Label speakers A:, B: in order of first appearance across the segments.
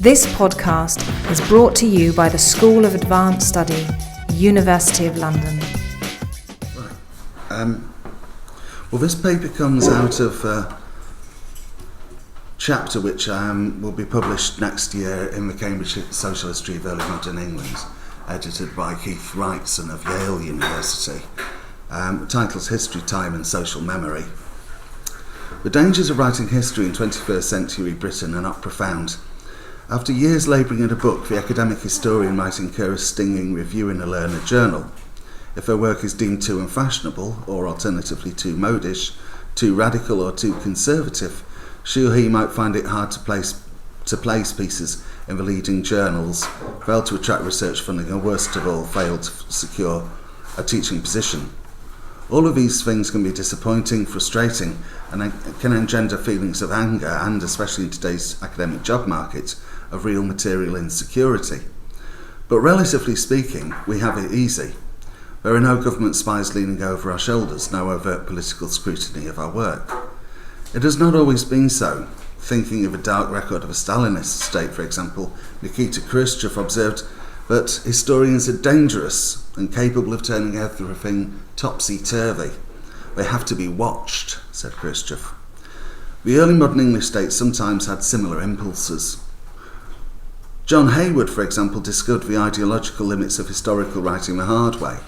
A: This podcast is brought to you by the School of Advanced Study, University of London.
B: Right. Well, this paper comes out of a chapter which will be published next year in the Cambridge Social History of Early Modern England, edited by Keith Wrightson of Yale University. The title's History, Time and Social Memory. The dangers of writing history in 21st century Britain are not profound. After years labouring at a book, the academic historian might incur a stinging review in a learned journal. If her work is deemed too unfashionable, or alternatively too modish, too radical or too conservative, she or he might find it hard to place pieces in the leading journals, fail to attract research funding, or worst of all, fail to secure a teaching position. All of these things can be disappointing, frustrating, and can engender feelings of anger and, especially in today's academic job market, of real material insecurity. But relatively speaking, we have it easy. There are no government spies leaning over our shoulders, no overt political scrutiny of our work. It has not always been so. Thinking of a dark record of a Stalinist state, for example, Nikita Khrushchev observed that historians are dangerous and capable of turning everything topsy-turvy. They have to be watched, said Khrushchev. The early modern English states sometimes had similar impulses. John Hayward, for example, discovered the ideological limits of historical writing the hard way.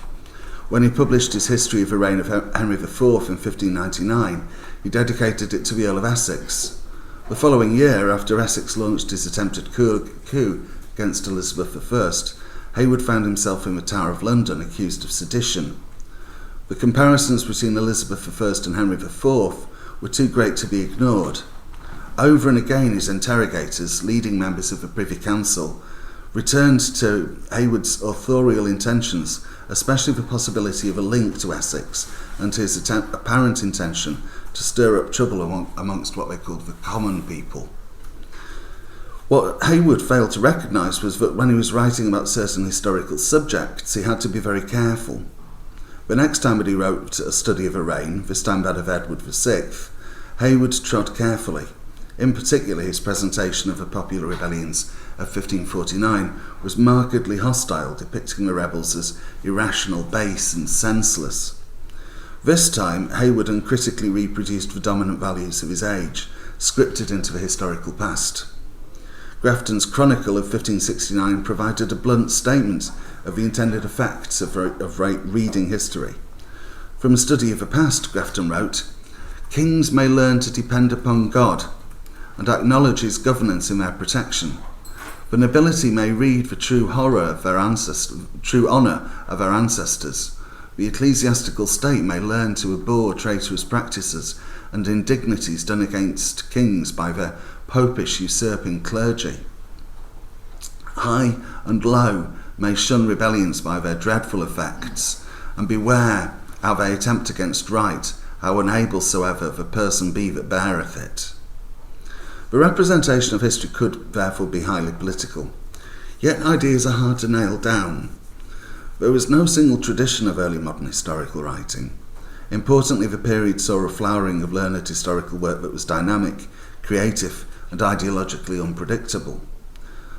B: When he published his History of the Reign of Henry IV in 1599, he dedicated it to the Earl of Essex. The following year, after Essex launched his attempted coup against Elizabeth I, Hayward found himself in the Tower of London, accused of sedition. The comparisons between Elizabeth I and Henry IV were too great to be ignored. Over and again, his interrogators, leading members of the Privy Council, returned to Hayward's authorial intentions, especially the possibility of a link to Essex and his apparent intention to stir up trouble amongst what they called the common people. What Hayward failed to recognise was that when he was writing about certain historical subjects, he had to be very careful. The next time that he wrote a study of a reign, this time that of Edward VI, Hayward trod carefully. In particular, his presentation of the popular rebellions of 1549 was markedly hostile, depicting the rebels as irrational, base and senseless. This time, Hayward uncritically reproduced the dominant values of his age, scripted into the historical past. Grafton's Chronicle of 1569 provided a blunt statement of the intended effects of reading history. From a study of the past, Grafton wrote, "Kings may learn to depend upon God and acknowledge his governance in their protection. The nobility may read the true honour of their ancestors. The ecclesiastical state may learn to abhor traitorous practices and indignities done against kings by their popish usurping clergy. High and low may shun rebellions by their dreadful effects, and beware how they attempt against right, how unable soever the person be that beareth it." The representation of history could therefore be highly political, yet ideas are hard to nail down. There was no single tradition of early modern historical writing. Importantly, the period saw a flowering of learned historical work that was dynamic, creative, and ideologically unpredictable.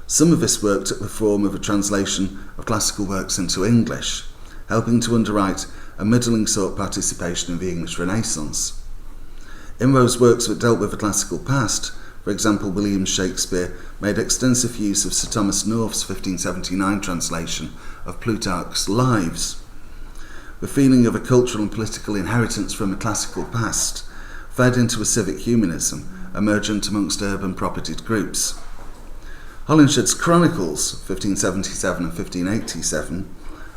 B: Some of this work took the form of a translation of classical works into English, helping to underwrite a middling sort participation in the English Renaissance. In those works that dealt with the classical past, for example, William Shakespeare made extensive use of Sir Thomas North's 1579 translation of Plutarch's Lives. The feeling of a cultural and political inheritance from a classical past fed into a civic humanism emergent amongst urban propertied groups. Holinshed's Chronicles, 1577 and 1587,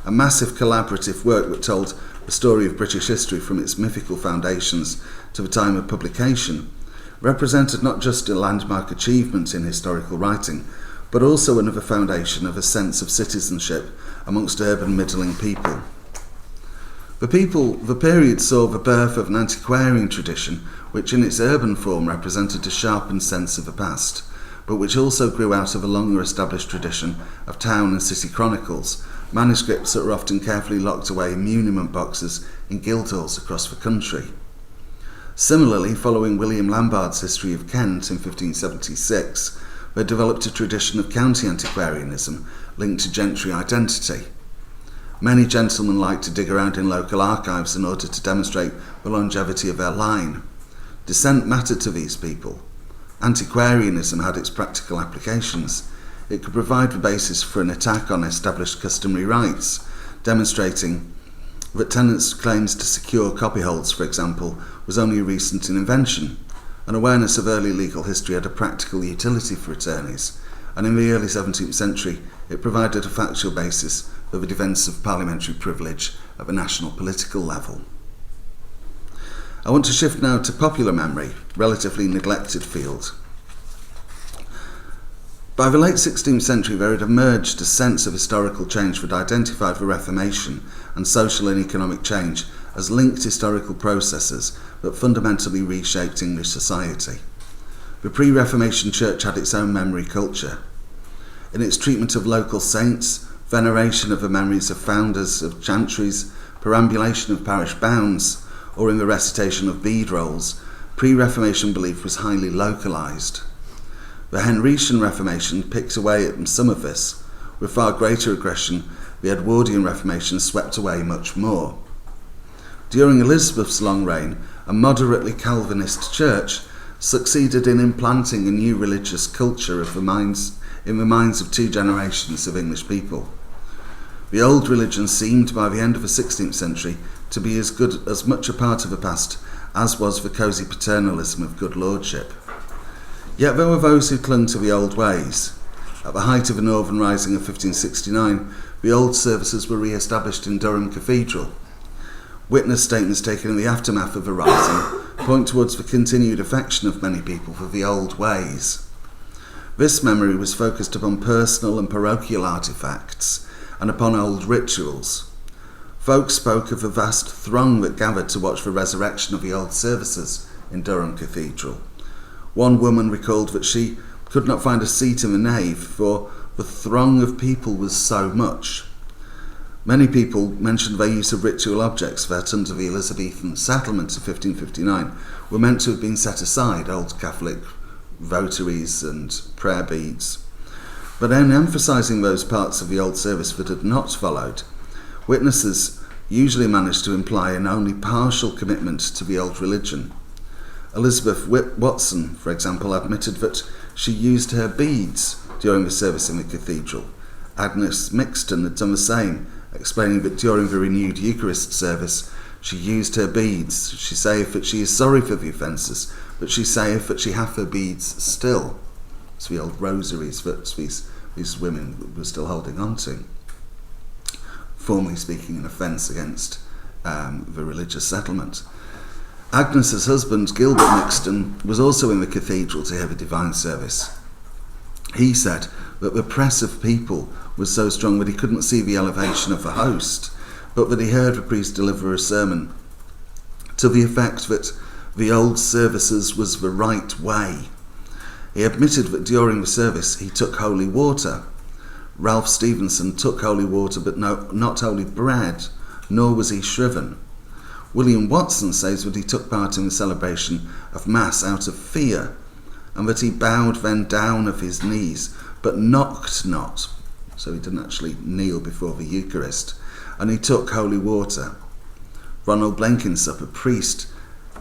B: a massive collaborative work that told the story of British history from its mythical foundations to the time of publication, represented not just a landmark achievement in historical writing, but also another foundation of a sense of citizenship amongst urban middling people. The period saw the birth of an antiquarian tradition which in its urban form represented a sharpened sense of the past, but which also grew out of a longer established tradition of town and city chronicles, manuscripts that were often carefully locked away in muniment boxes in guildhalls across the country. Similarly, following William Lambarde's History of Kent in 1576, there developed a tradition of county antiquarianism linked to gentry identity. Many gentlemen liked to dig around in local archives in order to demonstrate the longevity of their line. Descent mattered to these people. Antiquarianism had its practical applications. It could provide the basis for an attack on established customary rights, demonstrating that tenants' claims to secure copyholds, for example, was only a recent invention. An awareness of early legal history had a practical utility for attorneys, and in the early 17th century it provided a factual basis for the defence of parliamentary privilege at the national political level. I want to shift now to popular memory, relatively neglected field. By the late 16th century there had emerged a sense of historical change that identified the Reformation and social and economic change as linked historical processes that fundamentally reshaped English society. The pre-Reformation church had its own memory culture. In its treatment of local saints, veneration of the memories of founders of chantries, perambulation of parish bounds, or in the recitation of bead rolls, pre-Reformation belief was highly localised. The Henrician Reformation picked away at some of this. With far greater aggression, the Edwardian Reformation swept away much more. During Elizabeth's long reign, a moderately Calvinist church succeeded in implanting a new religious culture in the minds of two generations of English people. The old religion seemed, by the end of the 16th century, to be as much a part of the past as was the cosy paternalism of good lordship. Yet there were those who clung to the old ways. At the height of the Northern Rising of 1569, the old services were re-established in Durham Cathedral. Witness statements taken in the aftermath of the Rising point towards the continued affection of many people for the old ways. This memory was focused upon personal and parochial artefacts and upon old rituals. Folk spoke of the vast throng that gathered to watch the resurrection of the old services in Durham Cathedral. One woman recalled that she could not find a seat in the nave, for the throng of people was so much. Many people mentioned their use of ritual objects that, under the Elizabethan settlement of 1559, were meant to have been set aside, old Catholic votaries and prayer beads. But in emphasising those parts of the old service that had not followed, witnesses usually managed to imply an only partial commitment to the old religion. Elizabeth Watson, for example, admitted that she used her beads during the service in the cathedral. Agnes Mixton had done the same, explaining that during the renewed Eucharist service she used her beads. She saith that she is sorry for the offences, but she saith that she hath her beads still. It's the old rosaries that these women were still holding on to, formally speaking an offence against the religious settlement. Agnes's husband, Gilbert Mixton, was also in the cathedral to hear the divine service. He said that the press of people was so strong that he couldn't see the elevation of the host, but that he heard the priest deliver a sermon to the effect that the old services was the right way. He admitted that during the service he took holy water. Ralph Stevenson took holy water but not holy bread, nor was he shriven. William Watson says that he took part in the celebration of Mass out of fear, and that he bowed then down of his knees, but knocked not, so he didn't actually kneel before the Eucharist, and he took holy water. Ronald Blenkinsop, a priest,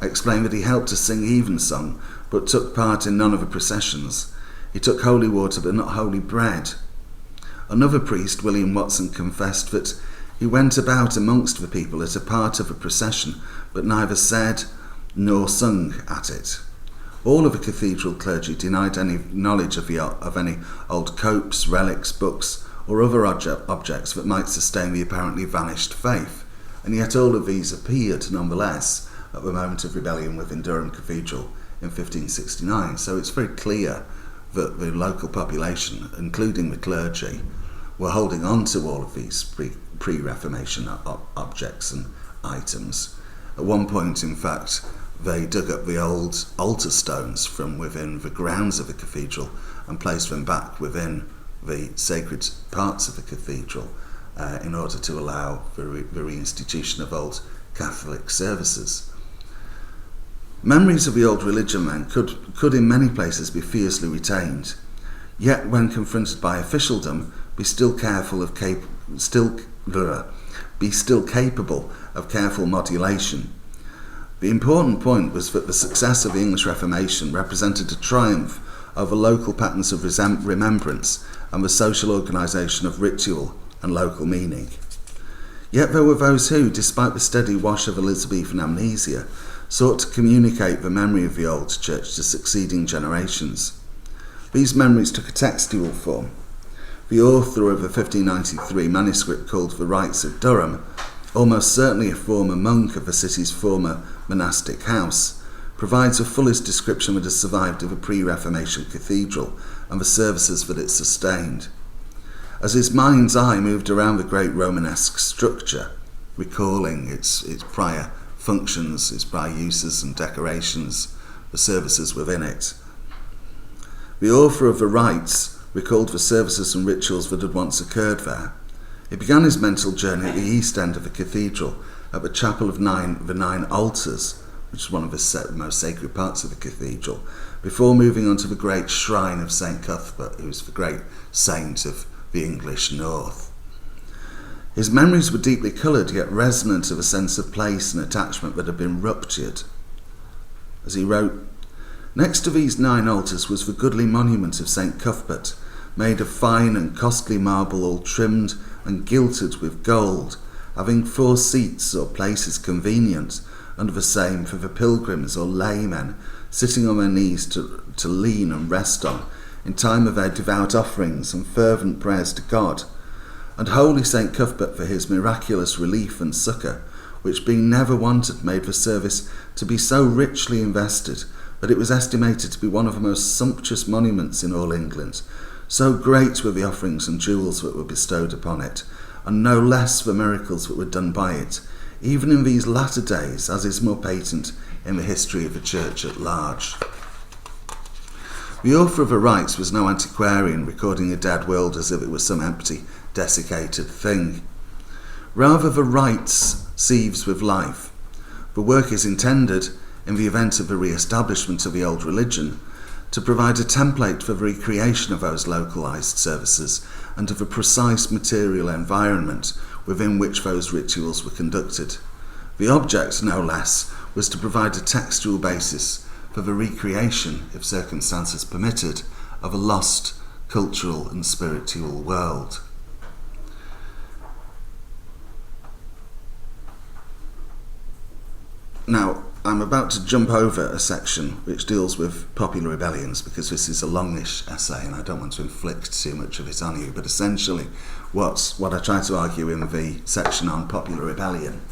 B: explained that he helped to sing evensong, but took part in none of the processions. He took holy water, but not holy bread. Another priest, William Watson, confessed that he went about amongst the people as a part of a procession, but neither said nor sung at it. All of the cathedral clergy denied any knowledge of any old copes, relics, books, or other objects that might sustain the apparently vanished faith, and yet all of these appeared nonetheless at the moment of rebellion within Durham Cathedral in 1569. So it's very clear that the local population, including the clergy, were holding on to all of these pre-Reformation objects and items. At one point, in fact, they dug up the old altar stones from within the grounds of the cathedral and placed them back within the sacred parts of the cathedral in order to allow the reinstitution of old Catholic services. Memories of the old religion then could in many places be fiercely retained. Yet when confronted by officialdom, be still capable of careful modulation. The important point was that the success of the English Reformation represented a triumph over local patterns of remembrance and the social organisation of ritual and local meaning. Yet there were those who, despite the steady wash of Elizabethan amnesia, sought to communicate the memory of the old church to succeeding generations. These memories took a textual form. The author of the 1593 manuscript called The Rites of Durham, almost certainly a former monk of the city's former monastic house, provides the fullest description that has survived of a pre-Reformation cathedral and the services that it sustained. As his mind's eye moved around the great Romanesque structure, recalling its prior functions, its prior uses and decorations, the services within it, the author of the Rites recalled the services and rituals that had once occurred there. He began his mental journey at the east end of the cathedral, at the Chapel of the Nine Altars, which is one of the most sacred parts of the cathedral, before moving on to the great shrine of St. Cuthbert, who was the great saint of the English North. His memories were deeply coloured, yet resonant of a sense of place and attachment that had been ruptured. As he wrote, "Next to these 9 altars was the goodly monument of St. Cuthbert, made of fine and costly marble, all trimmed and gilded with gold, having 4 seats or places convenient under the same for the pilgrims or laymen sitting on their knees to lean and rest on in time of their devout offerings and fervent prayers to God, and holy St. Cuthbert for his miraculous relief and succour, which being never wanted made the service to be so richly invested that it was estimated to be one of the most sumptuous monuments in all England. So great were the offerings and jewels that were bestowed upon it, and no less the miracles that were done by it, even in these latter days, as is more patent in the history of the Church at large." The author of the Rites was no antiquarian recording a dead world as if it was some empty, desiccated thing. Rather, the rites seethes with life. The work is intended, in the event of a re-establishment of the old religion, to provide a template for the recreation of those localised services and of a precise material environment within which those rituals were conducted. The object, no less, was to provide a textual basis for the recreation, if circumstances permitted, of a lost cultural and spiritual world. Now, I'm about to jump over a section which deals with popular rebellions, because this is a longish essay and I don't want to inflict too much of it on you, but essentially what I try to argue in the section on popular rebellion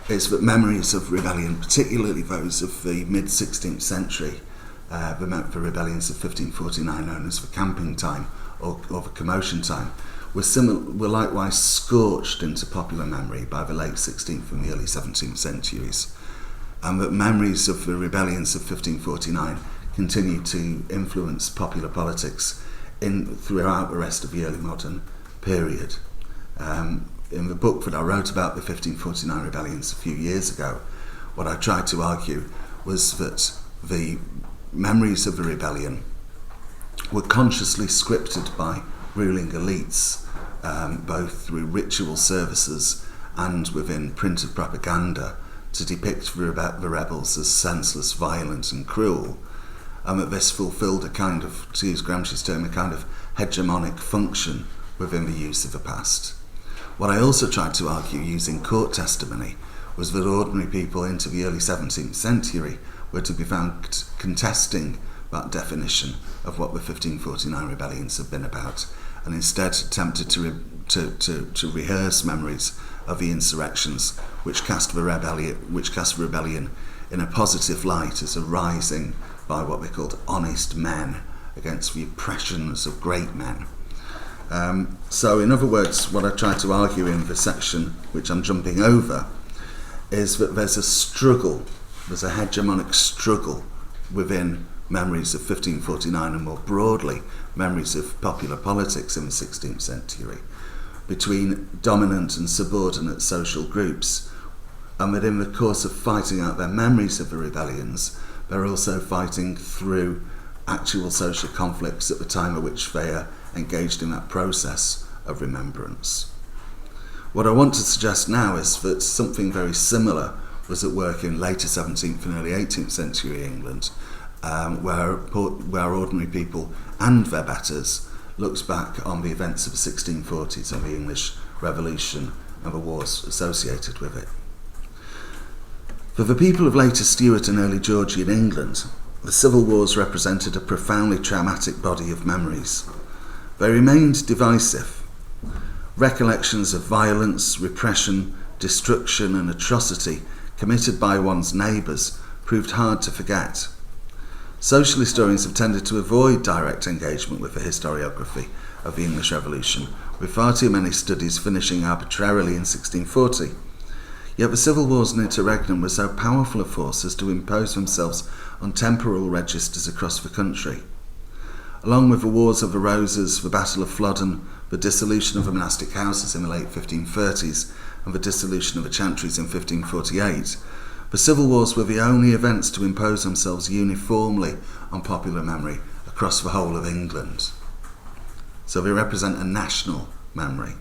B: is that memories of rebellion, particularly those of the mid-16th century, the rebellions of 1549 known as the camping time or the commotion time, were likewise scorched into popular memory by the late 16th and the early 17th centuries, and that memories of the rebellions of 1549 continue to influence popular politics throughout the rest of the early modern period. In the book that I wrote about the 1549 rebellions a few years ago, what I tried to argue was that the memories of the rebellion were consciously scripted by ruling elites, both through ritual services and within printed propaganda, to depict the rebels as senseless, violent and cruel, and that this fulfilled a kind of, to use Gramsci's term, a kind of hegemonic function within the use of the past. What I also tried to argue using court testimony was that ordinary people into the early 17th century were to be found contesting that definition of what the 1549 rebellions have been about, and instead attempted to rehearse memories of the insurrections which cast the rebellion in a positive light as a rising by what they called honest men against the oppressions of great men. So in other words, what I try to argue in the section which I'm jumping over is that there's a hegemonic struggle within memories of 1549 and more broadly memories of popular politics in the 16th century between dominant and subordinate social groups, and that in the course of fighting out their memories of the rebellions, they're also fighting through actual social conflicts at the time at which they are engaged in that process of remembrance. What I want to suggest now is that something very similar was at work in later 17th and early 18th century England, where ordinary people and their betters looked back on the events of the 1640s and the English Revolution and the wars associated with it. For the people of later Stuart and early Georgian England, the civil wars represented a profoundly traumatic body of memories. They remained divisive. Recollections of violence, repression, destruction and atrocity committed by one's neighbours proved hard to forget. Social historians have tended to avoid direct engagement with the historiography of the English Revolution, with far too many studies finishing arbitrarily in 1640. Yet the civil wars and interregnum were so powerful a force as to impose themselves on temporal registers across the country. Along with the Wars of the Roses, the Battle of Flodden, the dissolution of the monastic houses in the late 1530s, and the dissolution of the chantries in 1548, the civil wars were the only events to impose themselves uniformly on popular memory across the whole of England. So they represent a national memory.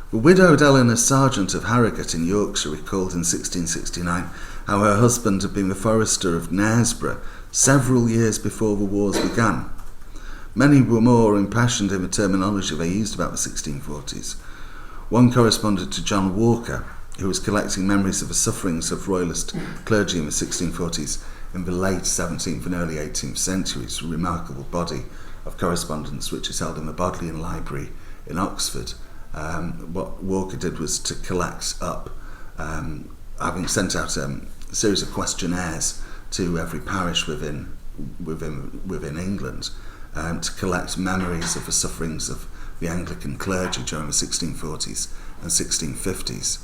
B: The widowed Eleanor Sargent of Harrogate in Yorkshire recalled in 1669 how her husband had been the forester of Knaresborough several years before the wars began. Many were more impassioned in the terminology they used about the 1640s. One corresponded to John Walker, who was collecting memories of the sufferings of royalist clergy in the 1640s in the late 17th and early 18th centuries, a remarkable body of correspondence which is held in the Bodleian Library in Oxford. What Walker did was to collect up, having sent out a series of questionnaires to every parish within England, to collect memories of the sufferings of the Anglican clergy during the 1640s and 1650s.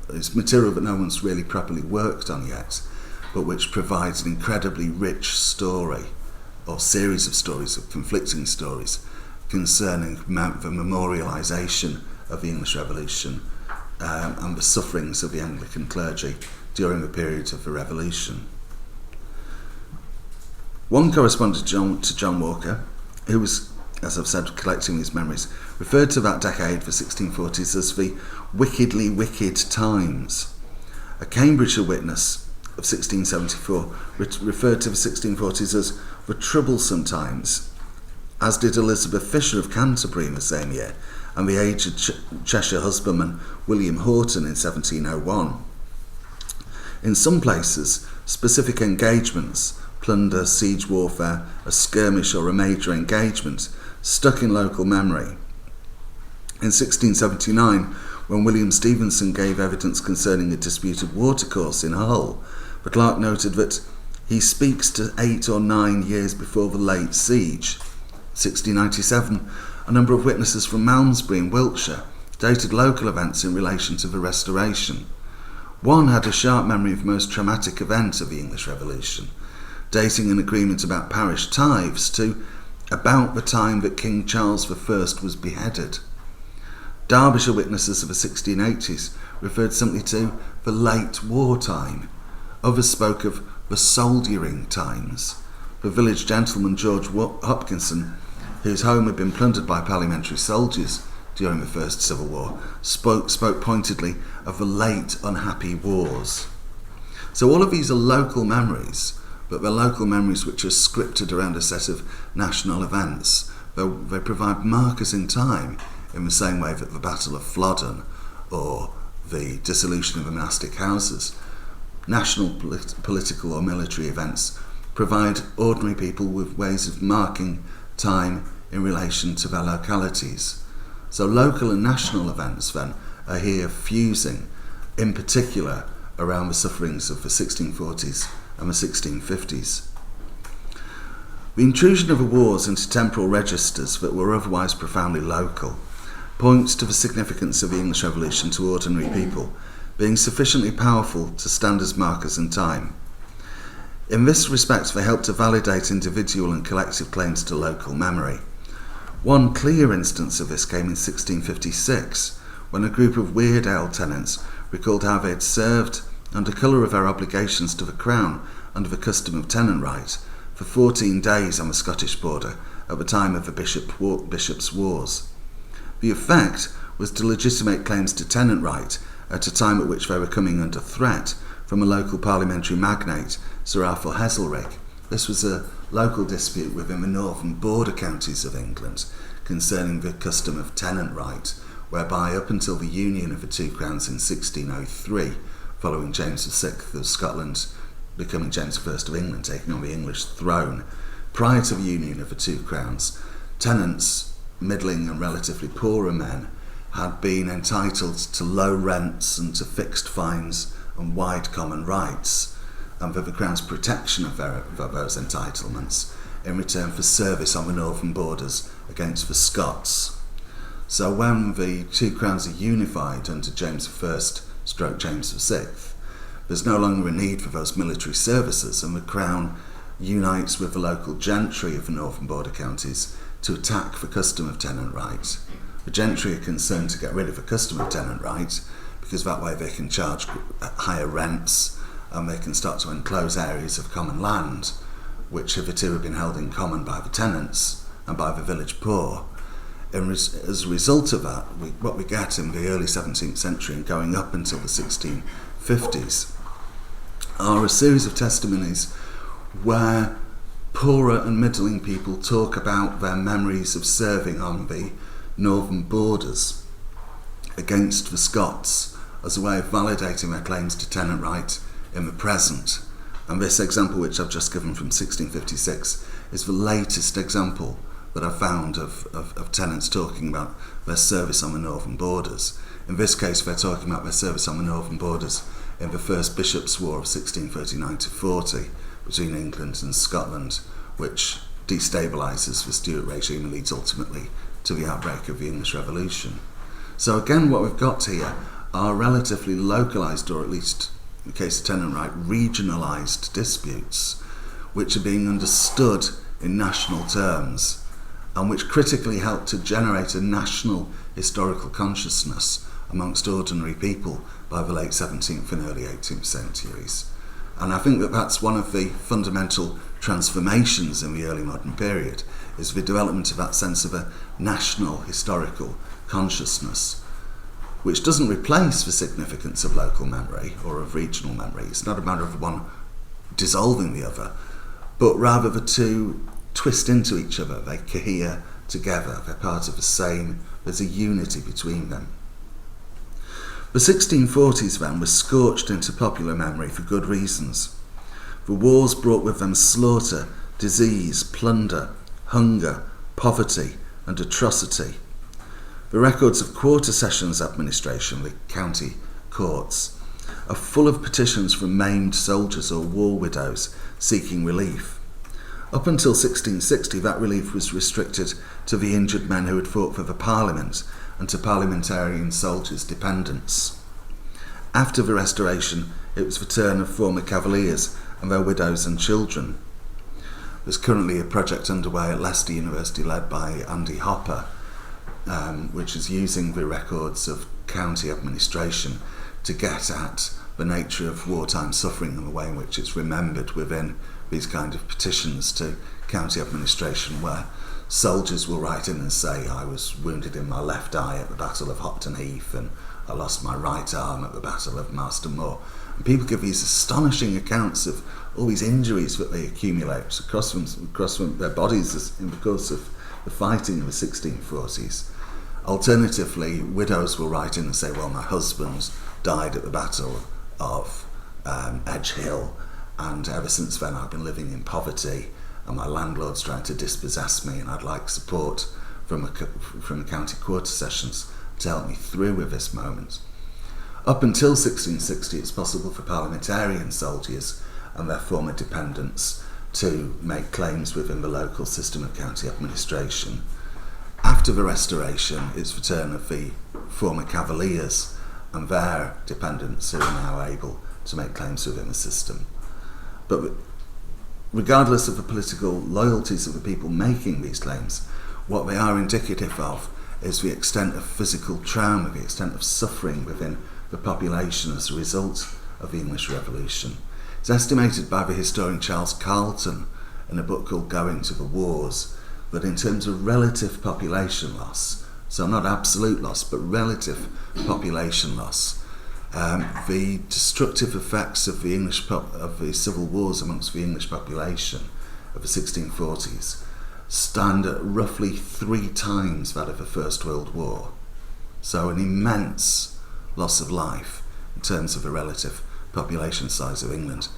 B: It's material that no one's really properly worked on yet, but which provides an incredibly rich story, or series of stories, of conflicting stories, concerning the memorialisation of the English Revolution and the sufferings of the Anglican clergy during the period of the Revolution. One correspondent to John Walker, who was, as I've said, collecting these memories, referred to that decade, the 1640s, as the wickedly wicked times. A Cambridgeshire witness of 1674 referred to the 1640s as the troublesome times, as did Elizabeth Fisher of Canterbury in the same year, and the aged Cheshire husbandman William Horton in 1701. In some places, specific engagements, plunder, siege warfare, a skirmish or a major engagement, stuck in local memory. In 1679, when William Stevenson gave evidence concerning a disputed watercourse in Hull, the clerk noted that he speaks to 8 or 9 years before the late siege. 1697, a number of witnesses from Malmesbury in Wiltshire dated local events in relation to the Restoration. One had a sharp memory of the most traumatic event of the English Revolution, dating an agreement about parish tithes to about the time that King Charles I was beheaded. Derbyshire witnesses of the 1680s referred simply to the late wartime. Others spoke of the soldiering times. The village gentleman George Hopkinson, whose home had been plundered by parliamentary soldiers during the First Civil War, spoke pointedly of the late unhappy wars. So all of these are local memories, but they're local memories which are scripted around a set of national events. They provide markers in time in the same way that the Battle of Flodden or the dissolution of the monastic houses. National political or military events provide ordinary people with ways of marking time in relation to their localities. So local and national events then are here fusing, in particular around the sufferings of the 1640s and the 1650s. The intrusion of the wars into temporal registers that were otherwise profoundly local points to the significance of the English Revolution to ordinary people being sufficiently powerful to stand as markers in time. In this respect, they help to validate individual and collective claims to local memory. One clear instance of this came in 1656, when a group of Weird Ale tenants recalled how they had served, under colour of their obligations to the Crown under the custom of tenant right, for 14 days on the Scottish border at the time of the Bishops' Wars. The effect was to legitimate claims to tenant right at a time at which they were coming under threat from a local parliamentary magnate, Sir Arthur Heselrigg. This was a local dispute within the northern border counties of England concerning the custom of tenant right, whereby up until the union of the two crowns in 1603, following James VI of Scotland becoming James I of England, taking on the English throne, prior to the union of the two crowns, tenants, middling and relatively poorer men, had been entitled to low rents and to fixed fines and wide common rights, and for the Crown's protection of those entitlements in return for service on the northern borders against the Scots. So when the two crowns are unified under James I / James VI, there's no longer a need for those military services, and the Crown unites with the local gentry of the northern border counties to attack the custom of tenant right. The gentry are concerned to get rid of the custom of tenant right because that way they can charge higher rents and they can start to enclose areas of common land which hitherto have been held in common by the tenants and by the village poor. As a result of that, what we get in the early 17th century and going up until the 1650s are a series of testimonies where poorer and middling people talk about their memories of serving on the northern borders against the Scots as a way of validating their claims to tenant right in the present. And this example, which I've just given from 1656, is the latest example that I found of tenants talking about their service on the northern borders. In this case, they're talking about their service on the northern borders in the First Bishops' War of 1639-40 between England and Scotland, which destabilises the Stuart regime and leads ultimately to the outbreak of the English Revolution. So again, what we've got here are relatively localised, or at least in the case of tenant right, regionalised disputes, which are being understood in national terms and which critically help to generate a national historical consciousness amongst ordinary people by the late 17th and early 18th centuries. And I think that that's one of the fundamental transformations in the early modern period, is the development of that sense of a national historical consciousness, which doesn't replace the significance of local memory or of regional memory. It's not a matter of one dissolving the other, but rather the two twist into each other, they cohere together, they're part of the same, there's a unity between them. The 1640s then were scorched into popular memory for good reasons. The wars brought with them slaughter, disease, plunder, hunger, poverty and atrocity. The records of quarter sessions administration, the county courts, are full of petitions from maimed soldiers or war widows seeking relief. Up until 1660, that relief was restricted to the injured men who had fought for the Parliament and to parliamentarian soldiers' dependents. After the Restoration, it was the turn of former Cavaliers and their widows and children. There's currently a project underway at Leicester University led by Andy Hopper, which is using the records of county administration to get at the nature of wartime suffering and the way in which it's remembered within these kind of petitions to county administration, where soldiers will write in and say, I was wounded in my left eye at the Battle of Hopton Heath and I lost my right arm at the Battle of Marston Moor. And people give these astonishing accounts of all these injuries that they accumulate across from their bodies in the course of the fighting in the 1640s. Alternatively, widows will write in and say, well, my husband died at the Battle of Edge Hill, and ever since then I've been living in poverty and my landlord's trying to dispossess me, and I'd like support from the county quarter sessions to help me through with this moment. Up until 1660, it's possible for parliamentarian soldiers and their former dependents to make claims within the local system of county administration. After the Restoration, it's the turn of the former Cavaliers and their dependents who are now able to make claims within the system. But regardless of the political loyalties of the people making these claims, what they are indicative of is the extent of physical trauma, the extent of suffering within the population as a result of the English Revolution. It's estimated by the historian Charles Carlton in a book called Going to the Wars, that in terms of relative population loss, so not absolute loss, but relative population loss, the destructive effects of the of the civil wars amongst the English population of the 1640s stand at roughly 3 times that of the First World War. So an immense loss of life in terms of the relative population size of England.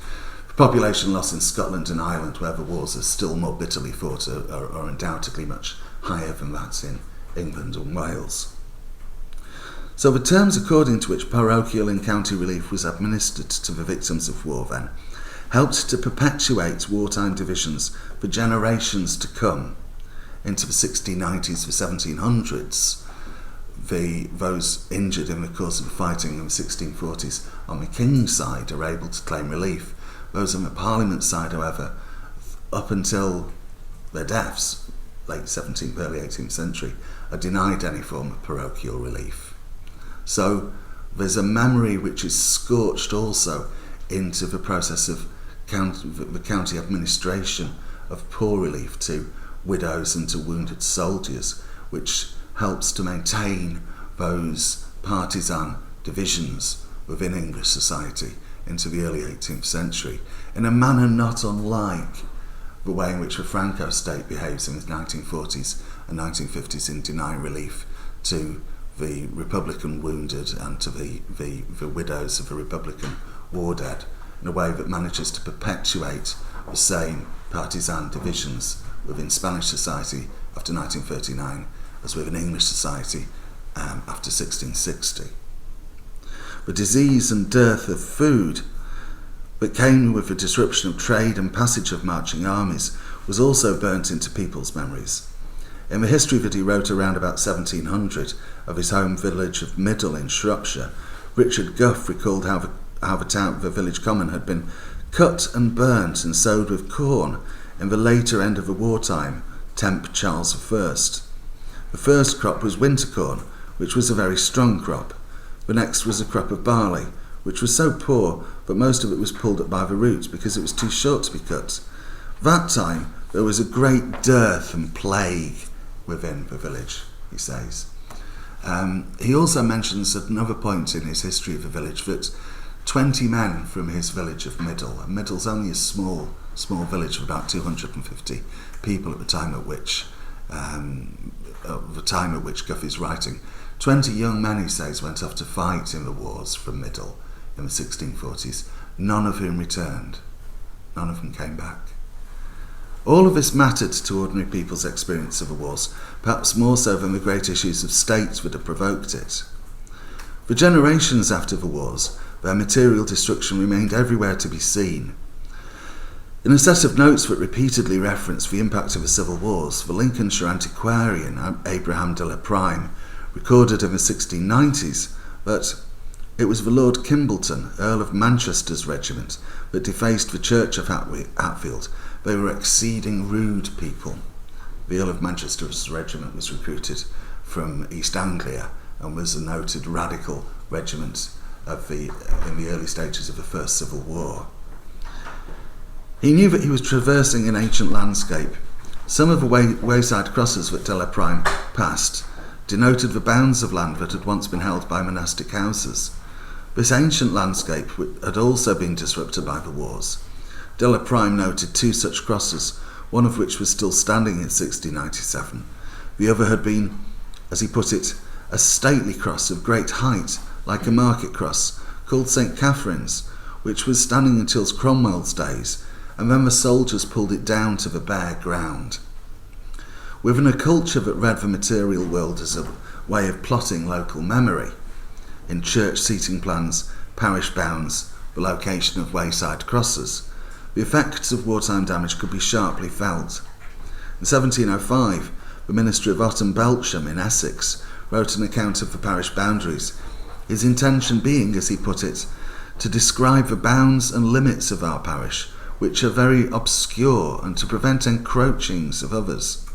B: The population loss in Scotland and Ireland, where the wars are still more bitterly fought, are undoubtedly much higher than that in England and Wales. So the terms according to which parochial and county relief was administered to the victims of war then helped to perpetuate wartime divisions for generations to come. Into the 1690s, the 1700s, those injured in the course of the fighting in the 1640s on the King's side are able to claim relief. Those on the Parliament side, however, up until their deaths, late 17th, early 18th century, are denied any form of parochial relief. So there's a memory which is scorched also into the process of the county administration of poor relief to widows and to wounded soldiers, which helps to maintain those partisan divisions within English society into the early 18th century in a manner not unlike the way in which the Franco state behaves in the 1940s and 1950s in denying relief to the Republican wounded and to the widows of the Republican war dead, in a way that manages to perpetuate the same partisan divisions within Spanish society after 1939 as within English society after 1660. The disease and dearth of food that came with the disruption of trade and passage of marching armies was also burnt into people's memories. In the history that he wrote around about 1700 of his home village of Middle in Shropshire, Richard Gough recalled how the village common had been cut and burnt and sowed with corn in the later end of the wartime, Temp Charles I. The first crop was winter corn, which was a very strong crop. The next was a crop of barley, which was so poor that most of it was pulled up by the roots because it was too short to be cut. That time there was a great dearth and plague within the village, he says. He also mentions at another point in his history of the village that 20 men from his village of Middle, and Middle's only a small village of about 250 people at the time at which Gough is writing. 20 young men, he says, went off to fight in the wars from Middle in the 1640s, none of whom returned. None of them came back. All of this mattered to ordinary people's experience of the wars, perhaps more so than the great issues of state that had provoked it. For generations after the wars, their material destruction remained everywhere to be seen. In a set of notes that repeatedly reference the impact of the civil wars, the Lincolnshire antiquarian Abraham de la Pryme recorded in the 1690s that it was the Lord Kimbolton, Earl of Manchester's regiment, that defaced the church of Hatfield. They were exceeding rude people. The Earl of Manchester's regiment was recruited from East Anglia and was a noted radical regiment in the early stages of the First Civil War. He knew that he was traversing an ancient landscape. Some of the wayside crosses that de la Pryme passed denoted the bounds of land that had once been held by monastic houses. This ancient landscape had also been disrupted by the wars. De la Pryme noted 2 such crosses, one of which was still standing in 1697. The other had been, as he put it, a stately cross of great height, like a market cross, called St. Catherine's, which was standing until Cromwell's days, and then the soldiers pulled it down to the bare ground. Within a culture that read the material world as a way of plotting local memory, in church seating plans, parish bounds, the location of wayside crosses, the effects of wartime damage could be sharply felt. In 1705, the minister of Ott and Belcham in Essex wrote an account of the parish boundaries, his intention being, as he put it, to describe the bounds and limits of our parish, which are very obscure, and to prevent encroachings of others.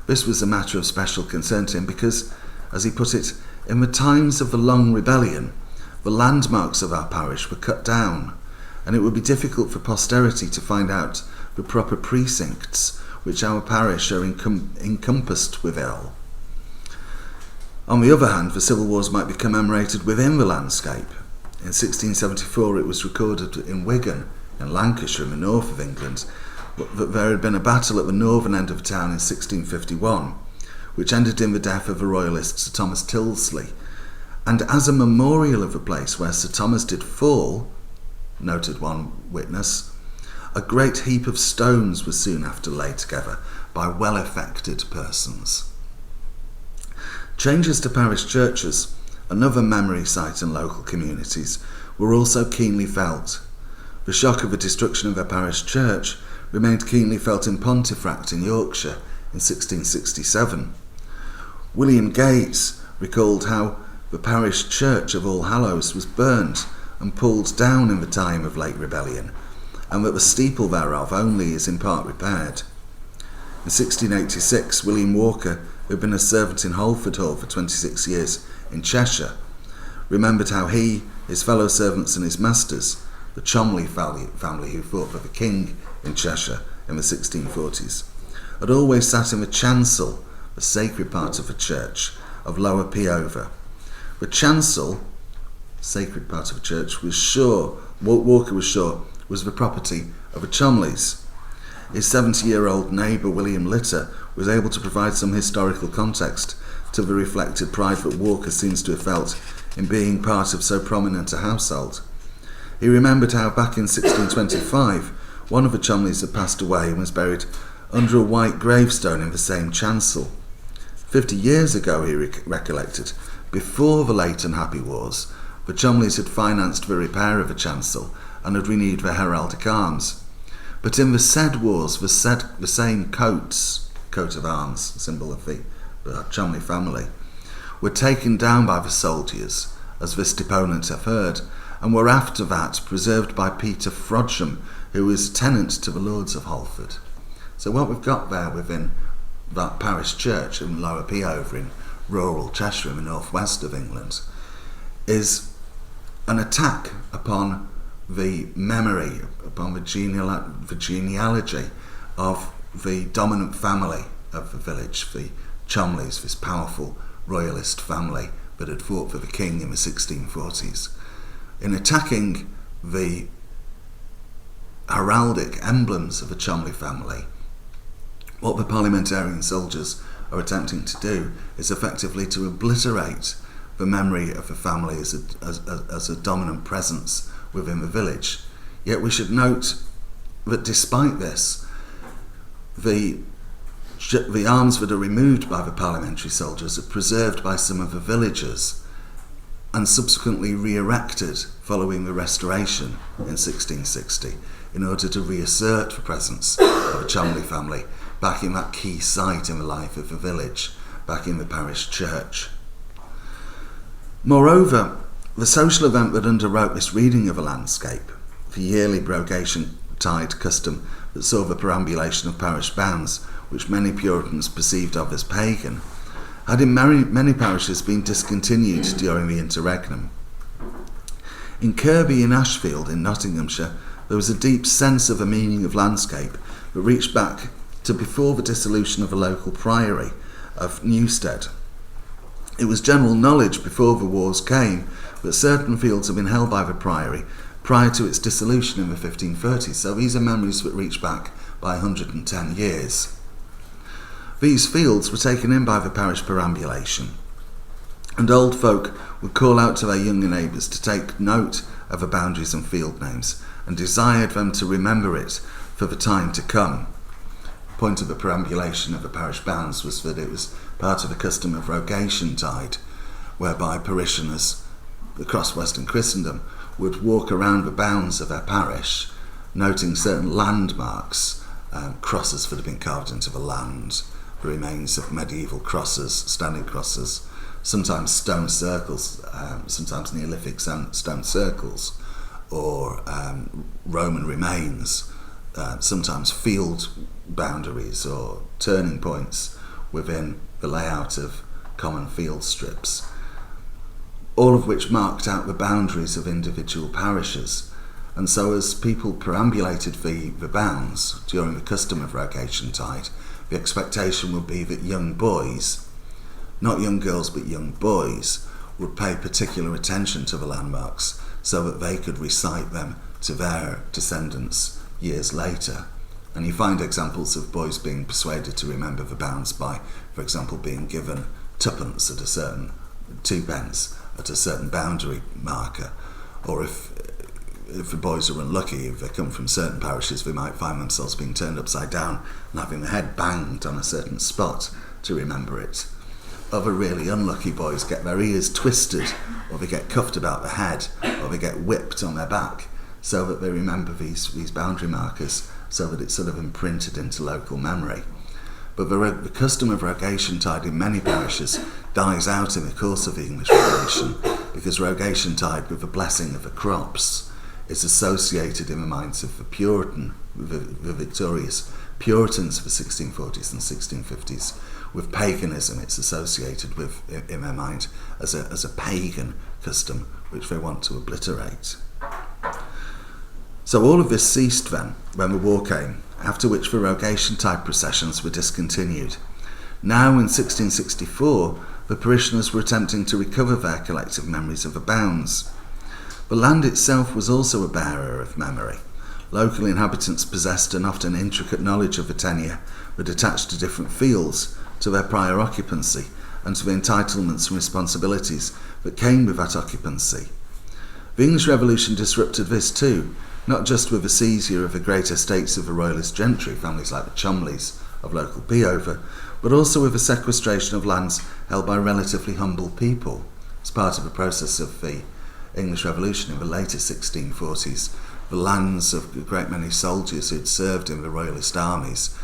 B: This was a matter of special concern to him because, as he put it, in the times of the Long Rebellion, the landmarks of our parish were cut down, and it would be difficult for posterity to find out the proper precincts which our parish are encompassed withal. On the other hand, the civil wars might be commemorated within the landscape. In 1674 it was recorded in Wigan, in Lancashire, in the north of England, that there had been a battle at the northern end of the town in 1651, which ended in the death of the royalist Sir Thomas Tyldesley. And as a memorial of the place where Sir Thomas did fall, noted one witness, a great heap of stones was soon after laid together by well-affected persons. Changes to parish churches, another memory site in local communities, were also keenly felt. The shock of the destruction of a parish church remained keenly felt in Pontefract in Yorkshire in 1667. William Gates recalled how the parish church of All Hallows was burnt and pulled down in the time of late rebellion, and that the steeple thereof only is in part repaired. In 1686, William Walker, who had been a servant in Holford Hall for 26 years in Cheshire, remembered how he, his fellow servants and his masters, the Cholmondeley family who fought for the king in Cheshire in the 1640s, had always sat in the chancel, the sacred part of the church, of Lower Peover. The chancel, sacred part of the church, Walker was sure, was the property of the Cholmondeleys. His 70-year-old neighbour William Litter was able to provide some historical context to the reflected pride that Walker seems to have felt in being part of so prominent a household. He remembered how back in 1625 one of the Cholmondeleys had passed away and was buried under a white gravestone in the same chancel. 50 years ago, he recollected, before the late and happy wars, the Cholmondeleys had financed the repair of the chancel and had renewed their heraldic arms. But in the said wars, the same coat of arms, symbol of the Cholmondeley family, were taken down by the soldiers, as this deponent have heard, and were after that preserved by Peter Frodsham, who was tenant to the Lords of Holford. So what we've got there within that parish church in Lower Peover in rural Cheshire in the northwest of England is an attack upon the memory, upon the genealogy of the dominant family of the village, the Cholmondeleys, this powerful royalist family that had fought for the king in the 1640s. In attacking the heraldic emblems of the Cholmondeley family, what the parliamentarian soldiers are attempting to do is effectively to obliterate the memory of the family as a dominant presence within the village. Yet we should note that despite this, the arms that are removed by the parliamentary soldiers are preserved by some of the villagers and subsequently re-erected following the restoration in 1660 in order to reassert the presence of the Cholmondeley family back in that key site in the life of the village, back in the parish church. Moreover, the social event that underwrote this reading of a landscape, the yearly Brogation Tide custom that saw the perambulation of parish bounds, which many Puritans perceived of as pagan, had in many parishes been discontinued during the interregnum. In Kirby in Ashfield in Nottinghamshire, there was a deep sense of a meaning of landscape that reached back to before the dissolution of the local priory of Newstead. It was general knowledge before the wars came that certain fields had been held by the priory prior to its dissolution in the 1530s, so these are memories that reach back by 110 years. These fields were taken in by the parish perambulation, and old folk would call out to their younger neighbours to take note of the boundaries and field names, and desired them to remember it for the time to come. The point of the perambulation of the parish bounds was that it was part of the custom of Rogation Tide, whereby parishioners across Western Christendom would walk around the bounds of their parish, noting certain landmarks, crosses that had been carved into the land, the remains of medieval crosses, standing crosses, sometimes stone circles, sometimes Neolithic stone circles, or Roman remains, sometimes field boundaries or turning points within the layout of common field strips, all of which marked out the boundaries of individual parishes And so as people perambulated the bounds during the custom of Rogation Tide, the expectation would be that young boys, not young girls but young boys, would pay particular attention to the landmarks so that they could recite them to their descendants years later. And you find examples of boys being persuaded to remember the bounds by, for example, being given twopence at a certain, 2p at a certain boundary marker. Or if the boys are unlucky, if they come from certain parishes, they might find themselves being turned upside down and having their head banged on a certain spot to remember it. Other really unlucky boys get their ears twisted, or they get cuffed about the head, or they get whipped on their back, so that they remember these boundary markers, so that it's sort of imprinted into local memory. But the custom of Rogation Tide in many parishes dies out in the course of the English Revolution, because Rogation Tide, with the blessing of the crops, is associated in the minds of the victorious Puritans of the 1640s and 1650s with paganism. It's associated with, in their mind, as a pagan custom which they want to obliterate. So all of this ceased then when the war came, after which the Rogation Tide processions were discontinued. Now in 1664, the parishioners were attempting to recover their collective memories of the bounds. The land itself was also a bearer of memory. Local inhabitants possessed an often intricate knowledge of the tenure that attached to different fields, to their prior occupancy, and to the entitlements and responsibilities that came with that occupancy. The English Revolution disrupted this too, not just with the seizure of the great estates of the royalist gentry, families like the Cholmleys of local Peover, but also with the sequestration of lands held by relatively humble people. As part of the process of the English Revolution in the later 1640s, the lands of a great many soldiers who'd served in the royalist armies,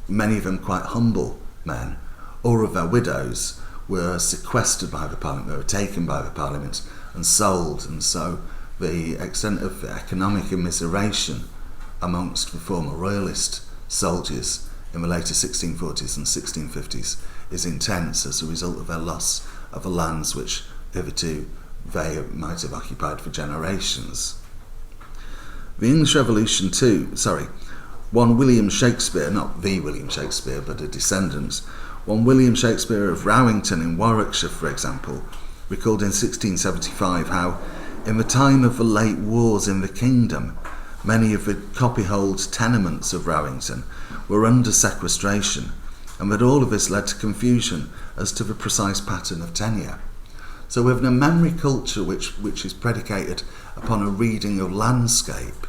B: many of them quite humble men, or of their widows, were sequestered by the Parliament, they were taken by the Parliament and sold, and so the extent of the economic immiseration amongst the former royalist soldiers in the later 1640s and 1650s is intense as a result of their loss of the lands which hitherto they might have occupied for generations. The English Revolution one William Shakespeare, not the William Shakespeare, but a descendant, one William Shakespeare of Rowington in Warwickshire, for example, recalled in 1675 how, in the time of the late wars in the kingdom, many of the copyhold tenements of Rowington were under sequestration, and that all of this led to confusion as to the precise pattern of tenure. So we have a memory culture which is predicated upon a reading of landscape,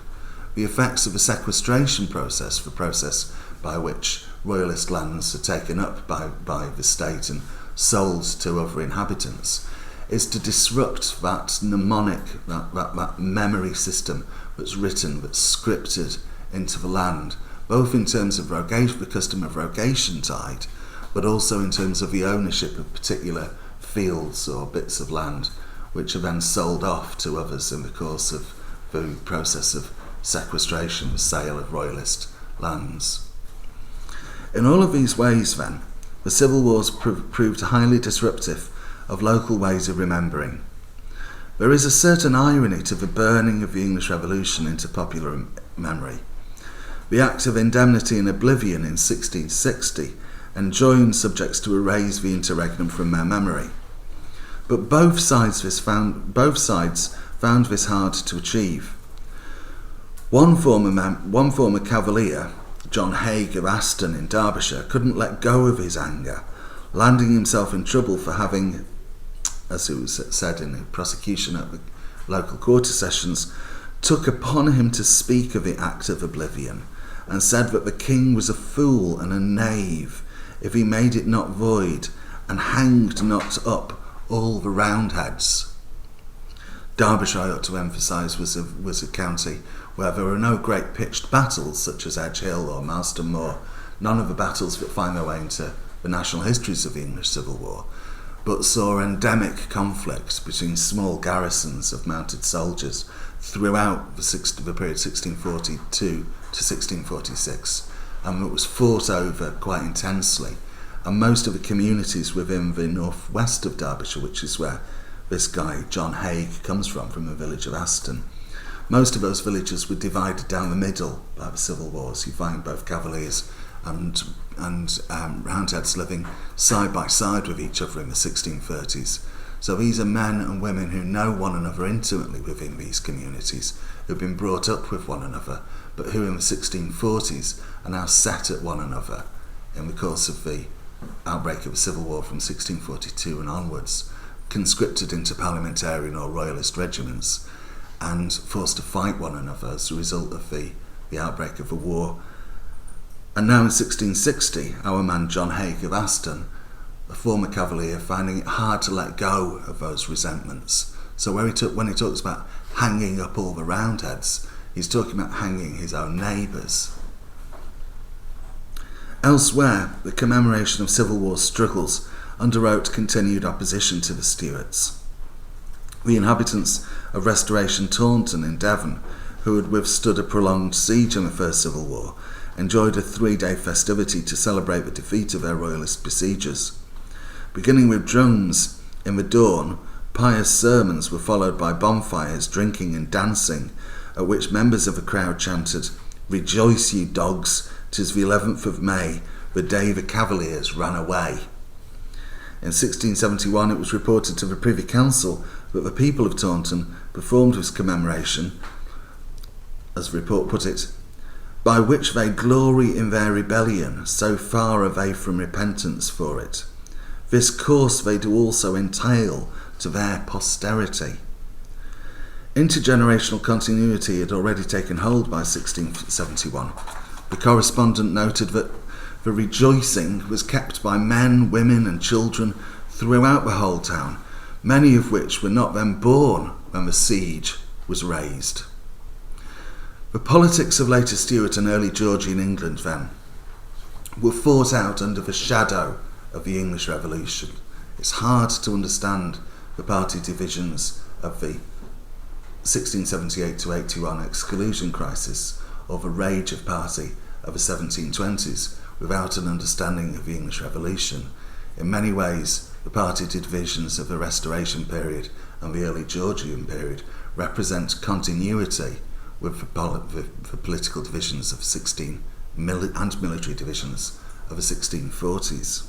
B: the effects of the sequestration process, the process by which royalist lands are taken up by the state and sold to other inhabitants, is to disrupt that mnemonic, that memory system that's written, that's scripted into the land, both in terms of the custom of Rogation Tide, but also in terms of the ownership of particular fields or bits of land, which are then sold off to others in the course of the process of sequestration, the sale of royalist lands. In all of these ways, then, the civil wars proved highly disruptive of local ways of remembering. There is a certain irony to the burning of the English Revolution into popular memory. The Act of Indemnity and Oblivion in 1660 enjoined subjects to erase the interregnum from their memory. But both sides found this hard to achieve. One former cavalier, John Haig of Aston in Derbyshire, couldn't let go of his anger, landing himself in trouble for having, as it was said in the prosecution at the local quarter sessions, took upon him to speak of the Act of Oblivion, and said that the king was a fool and a knave if he made it not void, and hanged not up all the Roundheads. Derbyshire, I ought to emphasise, was a county where there were no great pitched battles such as Edge Hill or Marston Moor, none of the battles that find their way into the national histories of the English Civil War, but saw endemic conflict between small garrisons of mounted soldiers throughout the period 1642 to 1646, and it was fought over quite intensely. And most of the communities within the northwest of Derbyshire, which is where this guy John Haig comes from the village of Aston, Most of those villages were divided down the middle by the civil wars. You find both Cavaliers and Roundheads living side by side with each other in the 1630s. So these are men and women who know one another intimately within these communities, who've been brought up with one another, but who in the 1640s are now set at one another in the course of the outbreak of the Civil War from 1642 and onwards, conscripted into parliamentarian or royalist regiments and forced to fight one another as a result of the outbreak of the war. And now in 1660, our man John Haig of Aston, a former Cavalier, finding it hard to let go of those resentments. So when he talks about hanging up all the Roundheads, he's talking about hanging his own neighbours. Elsewhere, the commemoration of Civil War struggles underwrote continued opposition to the Stuarts. The inhabitants of Restoration Taunton in Devon, who had withstood a prolonged siege in the First Civil War, enjoyed a 3-day festivity to celebrate the defeat of their royalist besiegers. Beginning with drums in the dawn, pious sermons were followed by bonfires, drinking and dancing, at which members of the crowd chanted, "Rejoice, you dogs, 'tis the 11th of May, the day the Cavaliers ran away." In 1671 it was reported to the Privy Council that the people of Taunton performed this commemoration, as the report put it, "by which they glory in their rebellion, so far are they from repentance for it. This course they do also entail to their posterity." Intergenerational continuity had already taken hold by 1671. The correspondent noted that the rejoicing was kept by men, women and children throughout the whole town, many of which were not then born when the siege was raised. The politics of later Stuart and early Georgian England then were fought out under the shadow of the English Revolution. It's hard to understand the party divisions of the 1678 to 81 exclusion crisis or the rage of party of the 1720s without an understanding of the English Revolution. In many ways, the party divisions of the Restoration period and the early Georgian period represent continuity with the political divisions of and military divisions of the 1640s.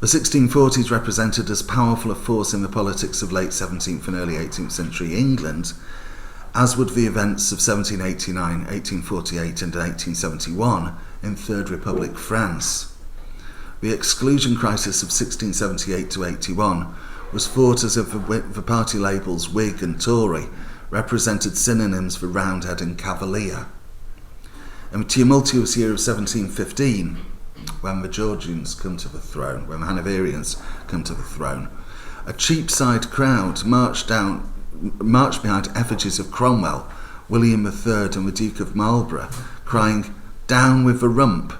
B: The 1640s represented as powerful a force in the politics of late 17th and early 18th century England as would the events of 1789, 1848 and 1871 in Third Republic France. The exclusion crisis of 1678 to 81 was fought as if the party labels Whig and Tory represented synonyms for Roundhead and Cavalier. In the tumultuous year of 1715, when the Georgians come to the throne, when the Hanoverians come to the throne, a Cheapside crowd marched behind effigies of Cromwell, William III and the Duke of Marlborough, crying, "Down with the rump,"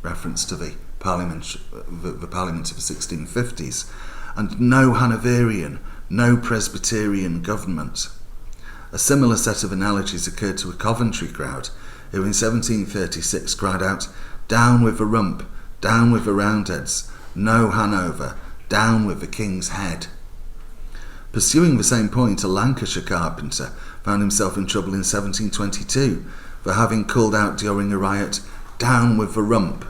B: reference to the Parliament of the 1650s, and "No Hanoverian, no Presbyterian government." A similar set of analogies occurred to a Coventry crowd, who in 1736 cried out, "Down with the rump, down with the Roundheads, no Hanover, down with the King's head." Pursuing the same point, a Lancashire carpenter found himself in trouble in 1722 for having called out during a riot, "Down with the rump."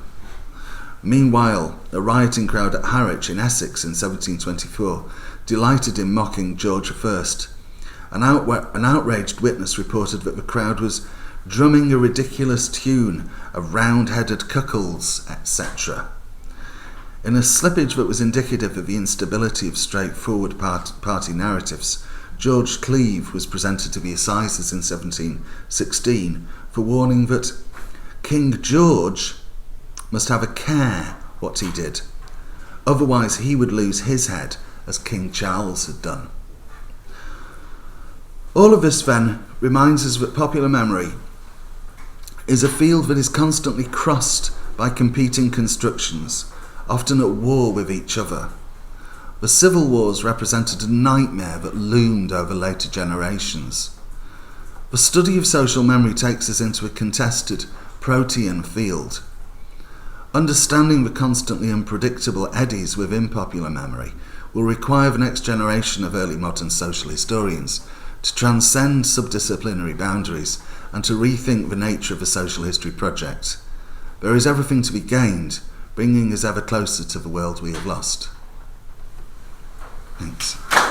B: Meanwhile, a rioting crowd at Harwich in Essex in 1724 delighted in mocking George I. An outraged witness reported that the crowd was drumming a ridiculous tune of round-headed cuckolds, etc. In a slippage that was indicative of the instability of straightforward party narratives, George Cleeve was presented to the Assizes in 1716 for warning that King George must have a care what he did, otherwise he would lose his head as King Charles had done. All of this then reminds us that popular memory is a field that is constantly crossed by competing constructions, often at war with each other. The civil wars represented a nightmare that loomed over later generations. The study of social memory takes us into a contested protean field. Understanding the constantly unpredictable eddies within popular memory will require the next generation of early modern social historians to transcend subdisciplinary boundaries and to rethink the nature of a social history project. There is everything to be gained, bringing us ever closer to the world we have lost. Thanks.